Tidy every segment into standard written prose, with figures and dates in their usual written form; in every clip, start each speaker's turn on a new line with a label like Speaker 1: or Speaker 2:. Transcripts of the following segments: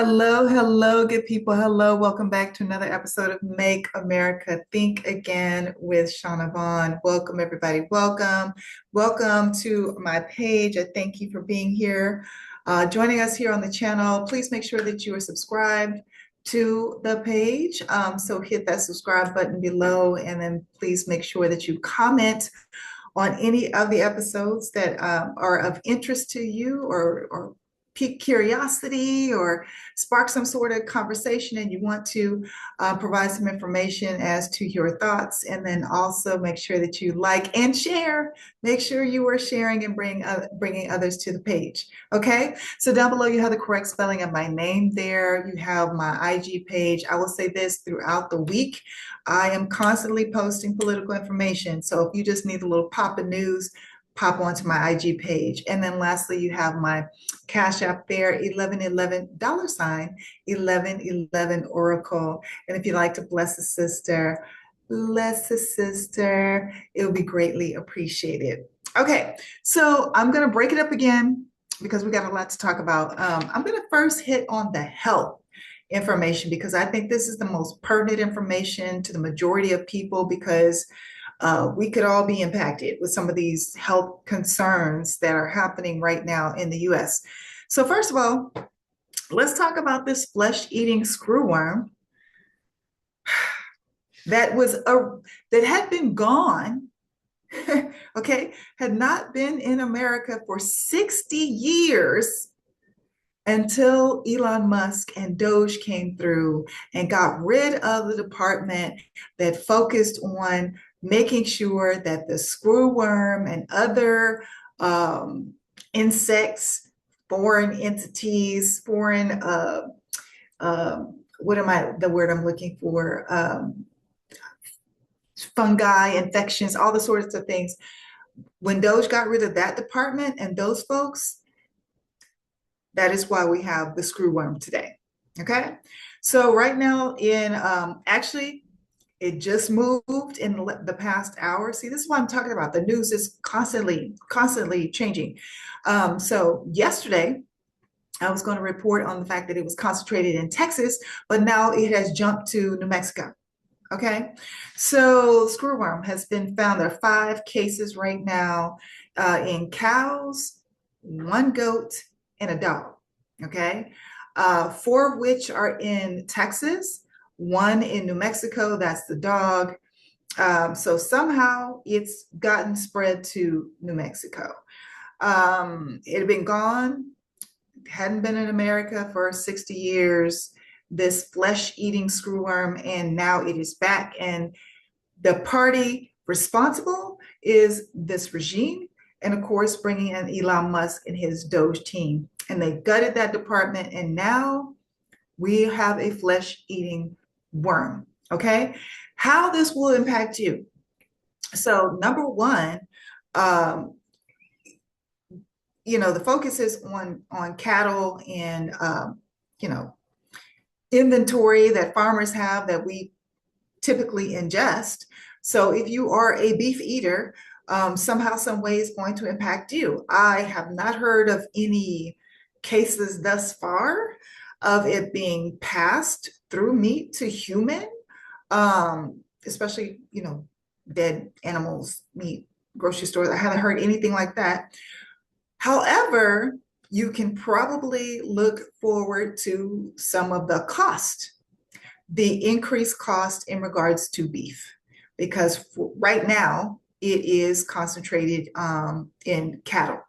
Speaker 1: Hello, hello, good people. Hello, welcome back to another episode of Make America Think Again with Shauna Vaughn. Welcome, everybody. Welcome. Welcome to my page. I thank you for being here, joining us here on the channel. Please make sure that you are subscribed to the page. So hit that subscribe button below, and then please make sure that you comment on any of the episodes that are of interest to you or pique curiosity or spark some sort of conversation and you want to provide some information as to your thoughts. And then also make sure that you like and share. Make sure you are sharing and bringing others to the page. Okay, so down below you have the correct spelling of my name there. You have my IG page. I will say this throughout the week. I am constantly posting political information. So if you just need a little pop of news, pop onto my IG page. And then lastly, you have my Cash App there, 1111 $sign 1111 Oracle. And if you'd like to bless a sister, bless a sister, it would be greatly appreciated. Okay, so I'm going to break it up again because we got a lot to talk about. I'm going to first hit on the health information because I think this is the most pertinent information to the majority of people because we could all be impacted with some of these health concerns that are happening right now in the US. So first of all, let's talk about this flesh-eating screwworm that had been gone, okay, had not been in America for 60 years until Elon Musk and Doge came through and got rid of the department that focused on making sure that the screwworm and other insects, foreign entities, foreign, what am I, the word I'm looking for, fungi, infections, all the sorts of things. When Doge got rid of that department and those folks, that is why we have the screwworm today. Okay. So right now actually, it just moved in the past hour. See, this is what I'm talking about. The news is constantly changing. So yesterday, I was going to report on the fact that it was concentrated in Texas, but now it has jumped to New Mexico. Okay, so screwworm has been found. There are 5 cases right now in cows, 1 goat, and a dog. Okay, 4 of which are in Texas, 1 in New Mexico. That's the dog. So somehow it's gotten spread to New Mexico. It had been gone, hadn't been in America for 60 years. This flesh-eating screwworm, and now it is back. And the party responsible is this regime, and of course, bringing in Elon Musk and his Doge team. And they gutted that department, and now we have a flesh-eating worm. Okay, how this will impact you. So number one, the focus is on cattle and inventory that farmers have that we typically ingest. So if you are a beef eater, somehow, some way it's going to impact you. I have not heard of any cases thus far of it being passed through meat to human, especially, dead animals, meat, grocery stores. I haven't heard anything like that. However, you can probably look forward to some of the cost, the increased cost in regards to beef, because right now it is concentrated in cattle.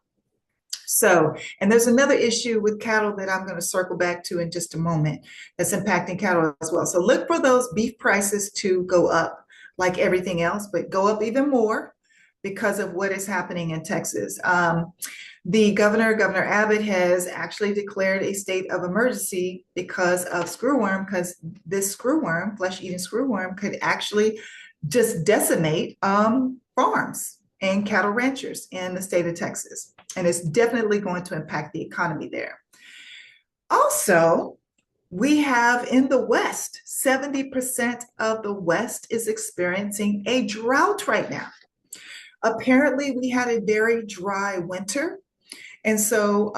Speaker 1: So, and there's another issue with cattle that I'm going to circle back to in just a moment that's impacting cattle as well. So look for those beef prices to go up like everything else, but go up even more because of what is happening in Texas. The Governor Abbott, has actually declared a state of emergency because of screwworm, because this screwworm, flesh-eating screwworm, could actually just decimate farms and cattle ranchers in the state of Texas. And it's definitely going to impact the economy there. Also, we have in the West, 70% of the West is experiencing a drought right now. Apparently, we had a very dry winter. And so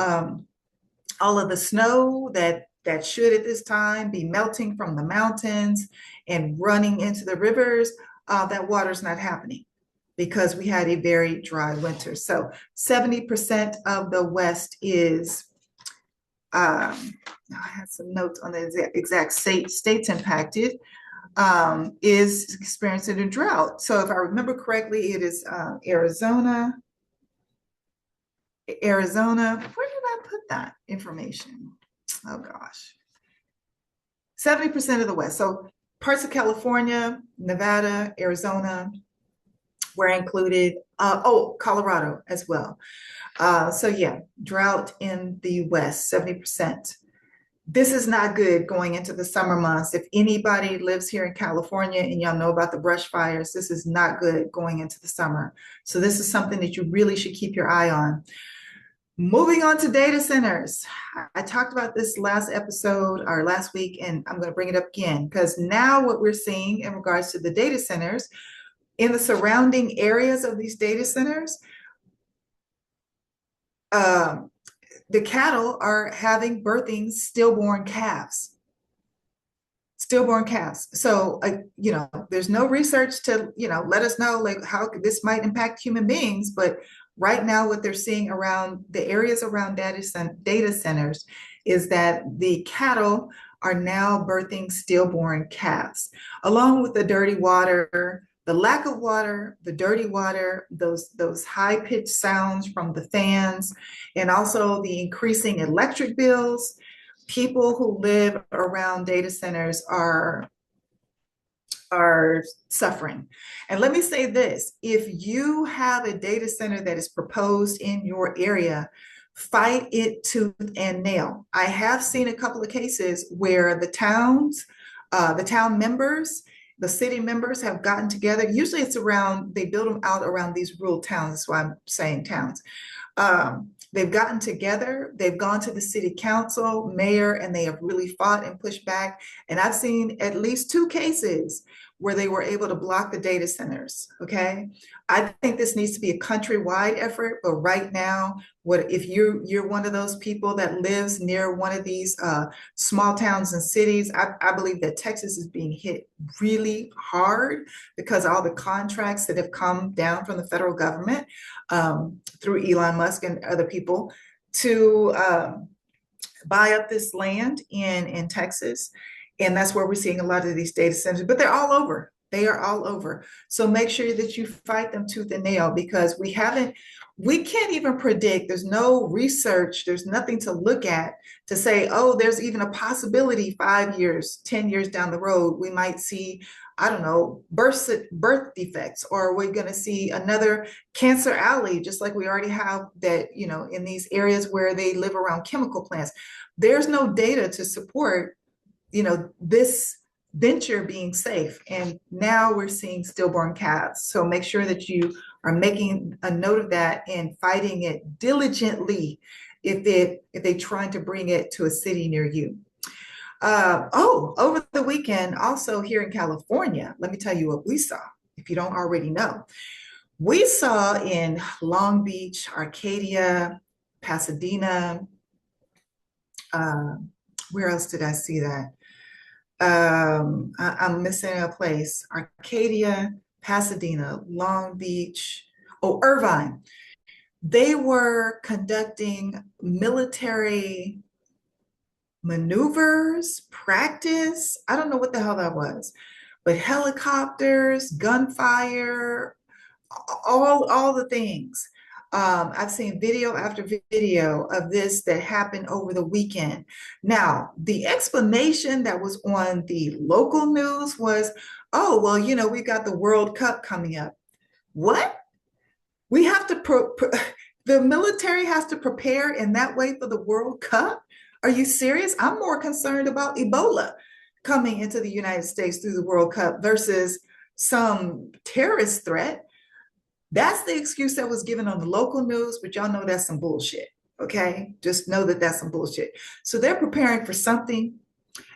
Speaker 1: all of the snow that that should at this time be melting from the mountains and running into the rivers, that water's not happening because we had a very dry winter. So 70% of the West is, I had some notes on the exact states impacted, is experiencing a drought. So if I remember correctly, it is Arizona. Arizona, where did I put that information? Oh gosh. 70% of the West. So parts of California, Nevada, Arizona were included. Oh, Colorado as well. So yeah, drought in the West, 70%. This is not good going into the summer months. If anybody lives here in California and y'all know about the brush fires, this is not good going into the summer. So this is something that you really should keep your eye on. Moving on to data centers. I talked about this last episode or last week, and I'm going to bring it up again because now what we're seeing in regards to the data centers in the surrounding areas of these data centers, the cattle are having birthing stillborn calves. Stillborn calves. So, there's no research to, let us know like how this might impact human beings, but right now what they're seeing around the areas around data centers is that the cattle are now birthing stillborn calves, along with the dirty water, the lack of water, the dirty water, those high-pitched sounds from the fans, and also the increasing electric bills. People who live around data centers are suffering. And let me say this, if you have a data center that is proposed in your area, fight it tooth and nail. I have seen a couple of cases where the town members, the city members have gotten together. Usually it's around, they build them out around these rural towns. That's why I'm saying towns. They've gotten together, they've gone to the city council, mayor, and they have really fought and pushed back. And I've seen at least 2 cases where they were able to block the data centers, okay? I think this needs to be a countrywide effort, but right now, what if you're one of those people that lives near one of these small towns and cities, I believe that Texas is being hit really hard because all the contracts that have come down from the federal government through Elon Musk and other people to buy up this land in Texas. And that's where we're seeing a lot of these data centers, but they're all over. They are all over. So make sure that you fight them tooth and nail because we can't even predict. There's no research. There's nothing to look at to say, oh, there's even a possibility 5 years, 10 years down the road, we might see, I don't know, birth defects, or we're going to see another cancer alley, just like we already have that, in these areas where they live around chemical plants. There's no data to support this venture being safe. And now we're seeing stillborn calves. So make sure that you are making a note of that and fighting it diligently if they're trying to bring it to a city near you. Over the weekend, also here in California, let me tell you what we saw, if you don't already know. We saw in Long Beach, Arcadia, Pasadena, where else did I see that? I'm missing a place. Arcadia, Pasadena, Long Beach, Irvine. They were conducting military maneuvers, practice. I don't know what the hell that was, but helicopters, gunfire, all the things. I've seen video after video of this that happened over the weekend. Now, the explanation that was on the local news was, oh, well, we've got the World Cup coming up. What? We have to, the military has to prepare in that way for the World Cup? Are you serious? I'm more concerned about Ebola coming into the United States through the World Cup versus some terrorist threat. That's the excuse that was given on the local news, but y'all know that's some bullshit, okay? Just know that that's some bullshit. So they're preparing for something.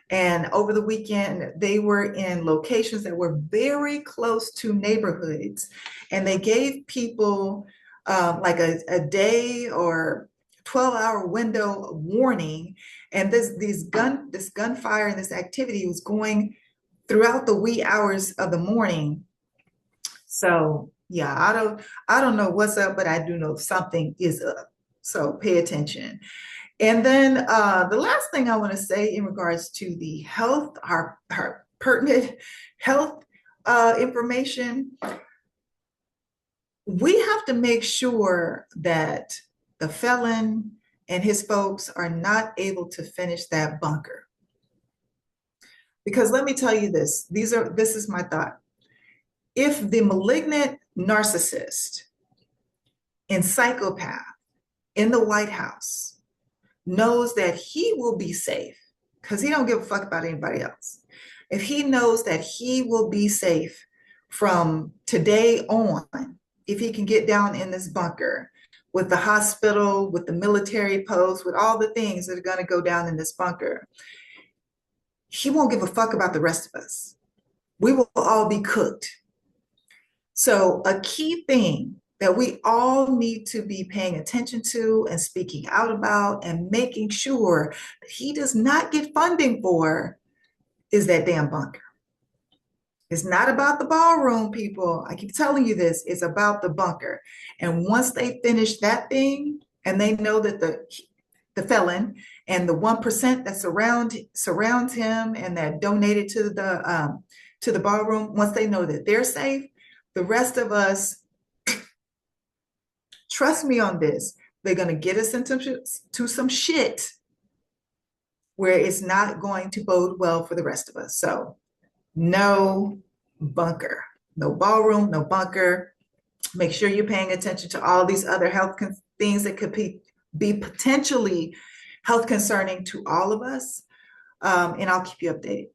Speaker 1: And over the weekend, they were in locations that were very close to neighborhoods. And they gave people like a day or 12-hour window warning, and this gunfire and this activity was going throughout the wee hours of the morning. So yeah, I don't know what's up, but I do know something is up. So pay attention. And then the last thing I want to say in regards to the health, our pertinent health information, we have to make sure that the felon and his folks are not able to finish that bunker. Because let me tell you this, this is my thought. If the malignant narcissist and psychopath in the White House knows that he will be safe, because he don't give a fuck about anybody else. If he knows that he will be safe from today on, if he can get down in this bunker with the hospital, with the military post, with all the things that are going to go down in this bunker, he won't give a fuck about the rest of us. We will all be cooked. So a key thing that we all need to be paying attention to and speaking out about and making sure that he does not get funding for is that damn bunker. It's not about the ballroom, people. I keep telling you this. It's about the bunker. And once they finish that thing and they know that the felon and the 1% that surrounds him and that donated to the ballroom, once they know that they're safe, the rest of us, trust me on this, they're going to get us into some shit where it's not going to bode well for the rest of us. So no bunker, no ballroom, no bunker. Make sure you're paying attention to all these other health things that could be potentially health concerning to all of us. And I'll keep you updated.